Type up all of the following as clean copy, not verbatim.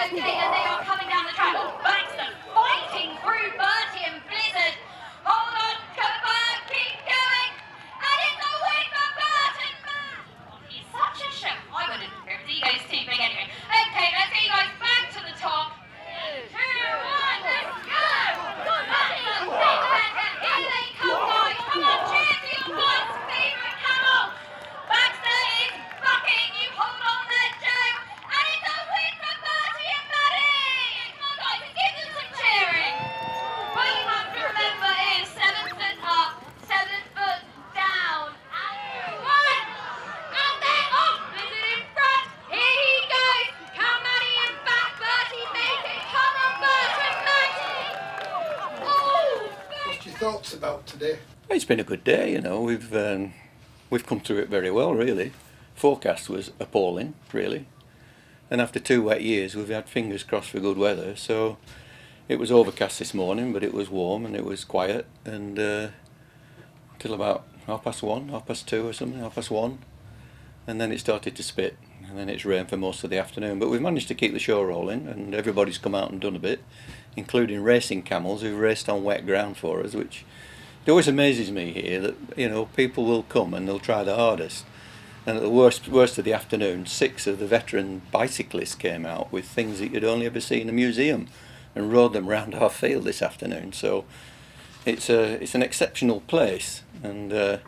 Okay, and they are coming down the track. Baxter fighting through Bertie and Blizzard. Hold on, Cumbria, keep going. And it's a win for Burton. He's such a show. I wouldn't have he goes too big anyway. Okay, let's get you guys back to the top. 2, 1, let's go. Here they come, guys. Come on, cheer to your boys' favourite camel. Baxter is bucking. You hold on there, Joe. And it's a win for Bertie and Maddie. Come on, guys, give them some cheering. What you have to remember is 7 foot up, 7 foot down. And 1. And they're off. Blizzard in front. Here he goes. Come Maddie and back. Bertie make it. Come on, Bertie, Maddie. Oh, What's your thoughts about today? It's been a good day, you know. We've come through it very well, really. Forecast was appalling, really. And after 2 wet years, we've had fingers crossed for good weather. So it was overcast this morning, but it was warm and it was quiet. And till about 1:30, 2:30 or something, 1:30. And then it started to spit. And then it's rained for most of the afternoon. But we've managed to keep the show rolling, and everybody's come out and done a bit, including racing camels who've raced on wet ground for us, which it always amazes me here that, you know, people will come and they'll try the hardest. And at the worst of the afternoon, 6 of the veteran bicyclists came out with things that you'd only ever see in a museum and rode them round our field this afternoon. So it's an exceptional place, and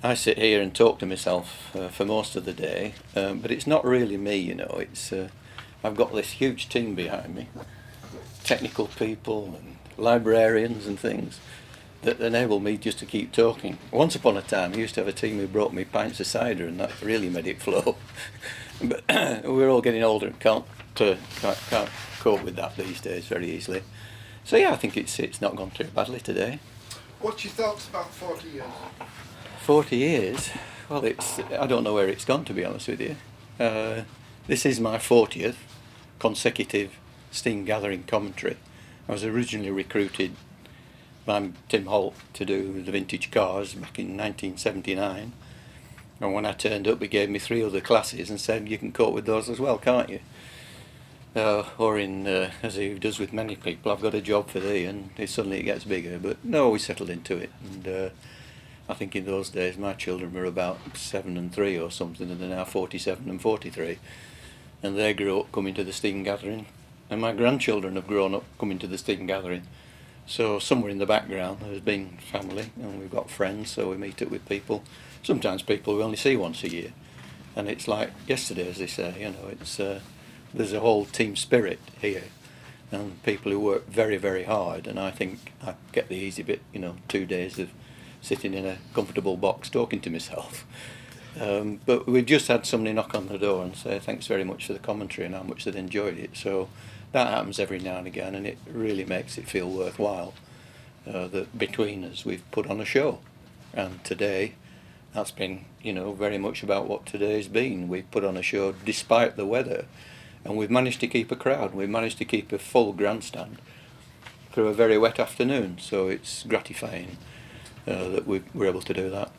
I sit here and talk to myself for most of the day, but it's not really me, you know. It's I've got this huge team behind me, technical people and librarians and things, that enable me just to keep talking. Once upon a time, I used to have a team who brought me pints of cider, and that really made it flow. But we're all getting older and can't cope with that these days very easily. So yeah, I think it's not gone too badly today. What's your thoughts about 40 years? 40 years? Well, I don't know where it's gone, to be honest with you. This is my 40th consecutive steam gathering commentary. I was originally recruited by Tim Holt to do the vintage cars back in 1979, and when I turned up he gave me 3 other classes and said, you can cope with those as well, can't you? Or as he does with many people, I've got a job for thee, and suddenly it gets bigger. But no, we settled into it, and I think in those days my children were about 7 and 3 or something, and they're now 47 and 43, and they grew up coming to the steam gathering, and my grandchildren have grown up coming to the steam gathering. So somewhere in the background there's been family, and we've got friends, so we meet up with people. Sometimes people we only see once a year, and it's like yesterday, as they say, you know. It's there's a whole team spirit here, and people who work very, very hard, and I think I get the easy bit, you know, 2 days of sitting in a comfortable box talking to myself. But we've just had somebody knock on the door and say thanks very much for the commentary and how much they'd enjoyed it. So that happens every now and again, and it really makes it feel worthwhile that between us we've put on a show. And today, that's been, you know, very much about what today's been. We've put on a show despite the weather, and we've managed to keep a crowd. We've managed to keep a full grandstand through a very wet afternoon, so it's gratifying that we're able to do that.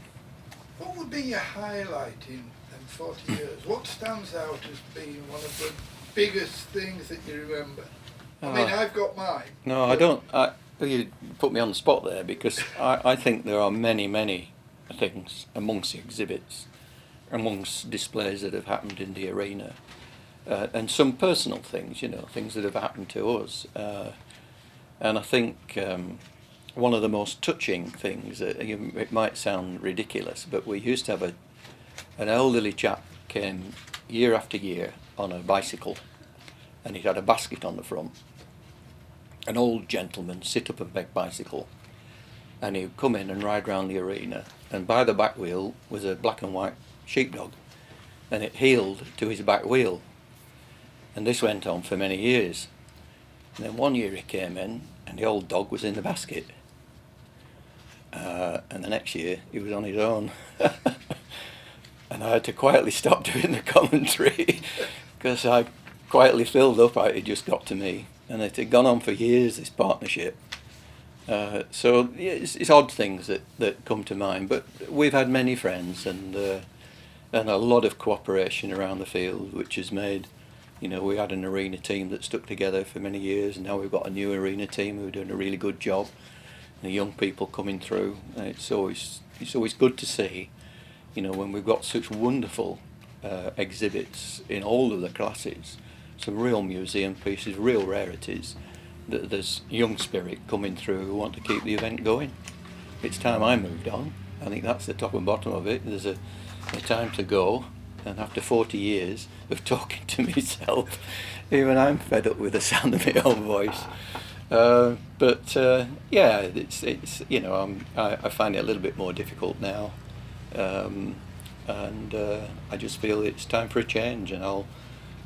What would be your highlight in 40 years? What stands out as being one of the biggest things that you remember? I mean, I've got mine. No, I don't. You put me on the spot there, because I think there are many, many things amongst the exhibits, amongst displays that have happened in the arena, and some personal things, you know, things that have happened to us. And I think one of the most touching things, it might sound ridiculous, but we used to have an elderly chap came year after year on a bicycle, and he had a basket on the front. An old gentleman, sit up and beg bicycle, and he'd come in and ride round the arena, and by the back wheel was a black and white sheepdog, and it heeled to his back wheel, and this went on for many years. And then one year he came in and the old dog was in the basket, and the next year he was on his own. And I had to quietly stop doing the commentary because I quietly filled up. It just got to me. and it had gone on for years, this partnership. So yeah, it's odd things that come to mind, but we've had many friends and a lot of cooperation around the field, which has made, we had an arena team that stuck together for many years, and now we've got a new arena team who are doing a really good job. The young people coming through, it's always good to see, when we've got such wonderful exhibits in all of the classes, some real museum pieces, real rarities. There's young spirit coming through who want to keep the event going. It's time I moved on. I think that's the top and bottom of it. There's a time to go, and after 40 years of talking to myself, even I'm fed up with the sound of my own voice. Yeah, it's I find it a little bit more difficult now, and I just feel it's time for a change, and I'll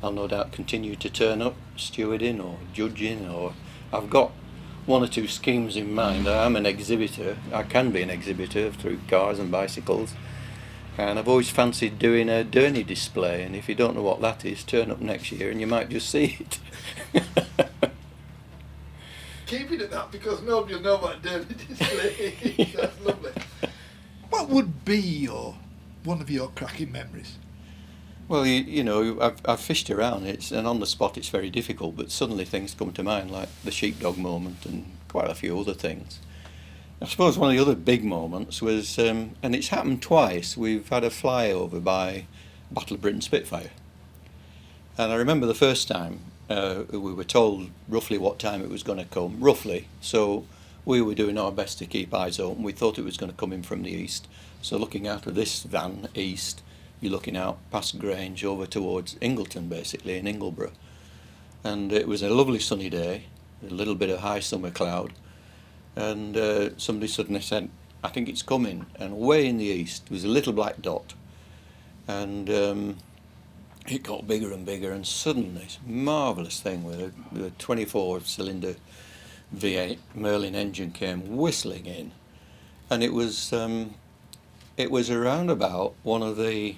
no doubt continue to turn up stewarding or judging, or I've got one or two schemes in mind. I'm an exhibitor. I can be an exhibitor through cars and bicycles, and I've always fancied doing a Derny display, and if you don't know what that is, turn up next year and you might just see it. Keep it at that, because nobody will know what a Derny display is. That's lovely. What would be one of your cracking memories? Well, I've fished around, and on the spot it's very difficult, but suddenly things come to mind, like the sheepdog moment and quite a few other things. I suppose one of the other big moments was, and it's happened twice, we've had a flyover by Battle of Britain Spitfire. And I remember the first time, we were told roughly what time it was going to come, roughly, so we were doing our best to keep eyes open. We thought it was going to come in from the east, so looking out of this van east, you're looking out past Grange over towards Ingleton, basically, in Ingleborough. And it was a lovely sunny day, a little bit of high summer cloud, and somebody suddenly said, I think it's coming, and away in the east was a little black dot, and it got bigger and bigger, and suddenly this marvellous thing with a 24-cylinder V8 Merlin engine came whistling in, and it was around about one of the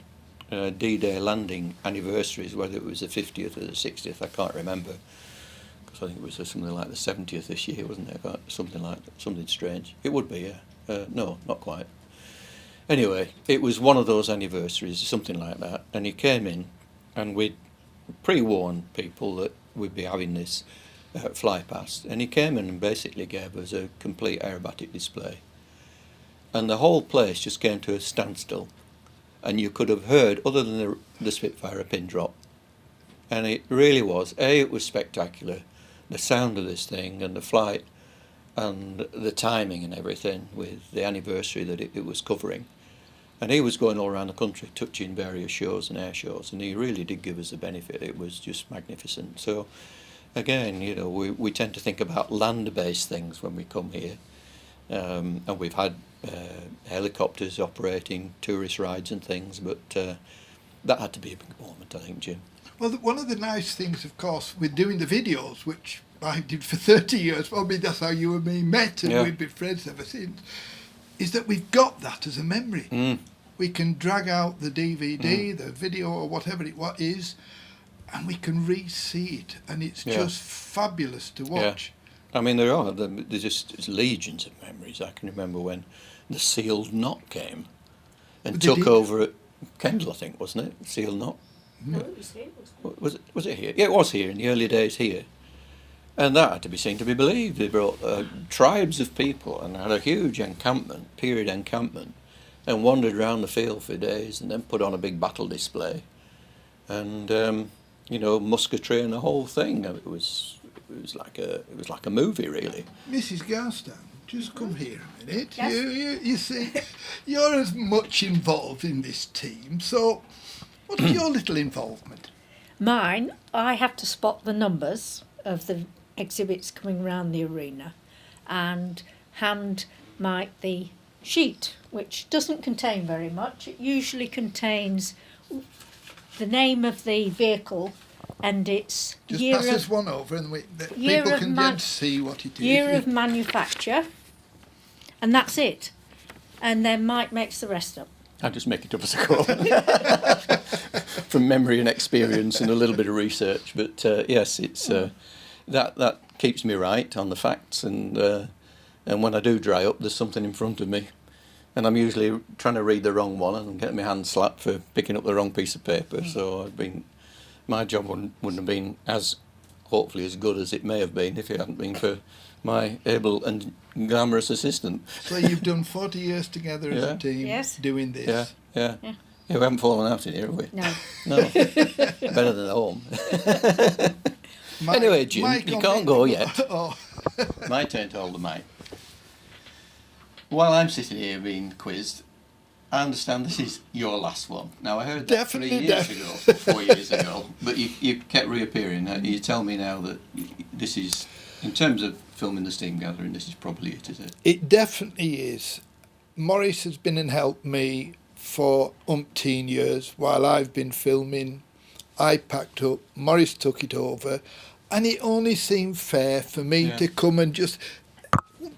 D-Day landing anniversaries, whether it was the 50th or the 60th, I can't remember, because I think it was something like the 70th this year, wasn't it? Something strange. It would be, yeah. No, not quite. Anyway, it was one of those anniversaries, something like that, and he came in, and we'd pre-warned people that we'd be having this fly past, and he came in and basically gave us a complete aerobatic display. And the whole place just came to a standstill, and you could have heard, other than the Spitfire, a pin drop. And it really was, it was spectacular, the sound of this thing and the flight and the timing and everything with the anniversary that it was covering. And he was going all around the country touching various shows and air shows, and he really did give us the benefit. It was just magnificent. So again, we tend to think about land-based things when we come here. And we've had helicopters operating tourist rides and things, but that had to be a big moment, I think, Jim. Well, one of the nice things, of course, with doing the videos, which I did for 30 years, probably that's how you and me met, and we've been friends ever since, is that we've got that as a memory. Mm. We can drag out the DVD, the video, or whatever it is, and we can re-see it, and it's just fabulous to watch. Yeah. I mean, there's just legions of memories. I can remember when the sealed knot came and took over at Kendal, I think, wasn't it? Sealed knot. No, it was here, wasn't it? Was it here? Yeah, it was here in the early days here. And that had to be seen to be believed. They brought tribes of people and had a huge encampment, period encampment, and wandered around the field for days, and then put on a big battle display, and musketry and the whole thing. It was like a movie, really. Mrs. Garston, just come here a minute. Yes. You see, you're as much involved in this team, so what's your little involvement? Mine, I have to spot the numbers of the exhibits coming around the arena and hand Mike the sheet, which doesn't contain very much. It usually contains the name of the vehicle and its Just year pass of us one over, and year people of can man- just see what it is. year of manufacture, and that's it. And then Mike makes the rest up. I just make it up as I go from memory and experience and a little bit of research. But yes, it's that keeps me right on the facts, and when I do dry up, there's something in front of me, and I'm usually trying to read the wrong one and get my hand slapped for picking up the wrong piece of paper. So my job wouldn't have been as, hopefully, as good as it may have been if it hadn't been for my able and glamorous assistant. So you've done 40 years together as a Yeah. team Yes. doing this. Yeah. Yeah. Yeah, we haven't fallen out in here, have we? No. No. Better than at home. Mike- Anyway, Jim, Mike you on can't it. go yet. Oh. My turn to hold the mic. While I'm sitting here being quizzed, I understand this is your last one. Now, I heard that Definitely, 3 years ago, 4 years ago, but you kept reappearing. You tell me now that this is, in terms of filming the steam gathering, this is probably it, is it? It definitely is. Maurice has been and helped me for umpteen years while I've been filming. I packed up, Maurice took it over, and it only seemed fair for me Yeah. to come and just...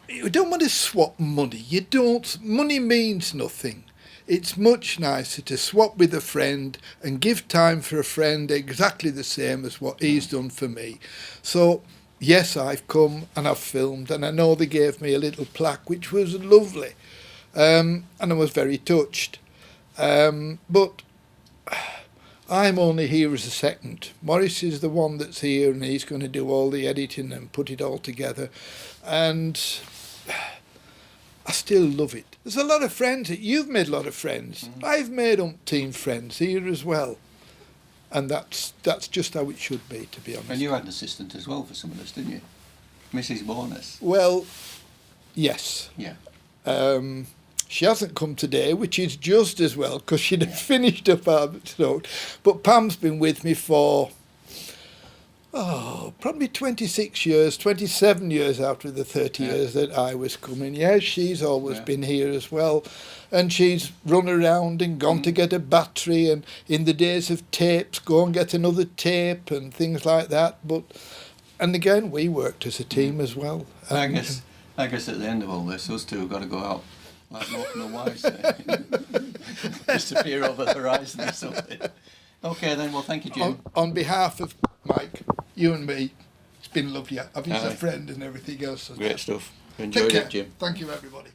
You don't want to swap money. You don't. Money means nothing. It's much nicer to swap with a friend and give time for a friend exactly the same as what he's done for me. So, yes, I've come and I've filmed, and I know they gave me a little plaque, which was lovely, and I was very touched. But I'm only here as a second. Maurice is the one that's here, and he's going to do all the editing and put it all together. And I still love it. There's a lot of friends. You've made a lot of friends. I've made umpteen friends here as well. And that's just how it should be, to be honest. And you had an assistant as well for some of this, didn't you? Mrs. Bonus. Well, yes. Yeah. She hasn't come today, which is just as well, because she'd have finished up our note. But Pam's been with me for, probably 26 years, 27 years after the 30 years that I was coming. Yes, she's always been here as well. And she's run around and gone to get a battery, and in the days of tapes, go and get another tape and things like that. And again, we worked as a team as well. I guess at the end of all this, us two have got to go out like Morton and Wise, disappear over the horizon or something. Okay then, well thank you, Jim. On behalf of Mike, you and me, it's been lovely having you as Aye. a friend and everything else. Great stuff. Enjoyed Take care. it, Jim. Thank you, everybody.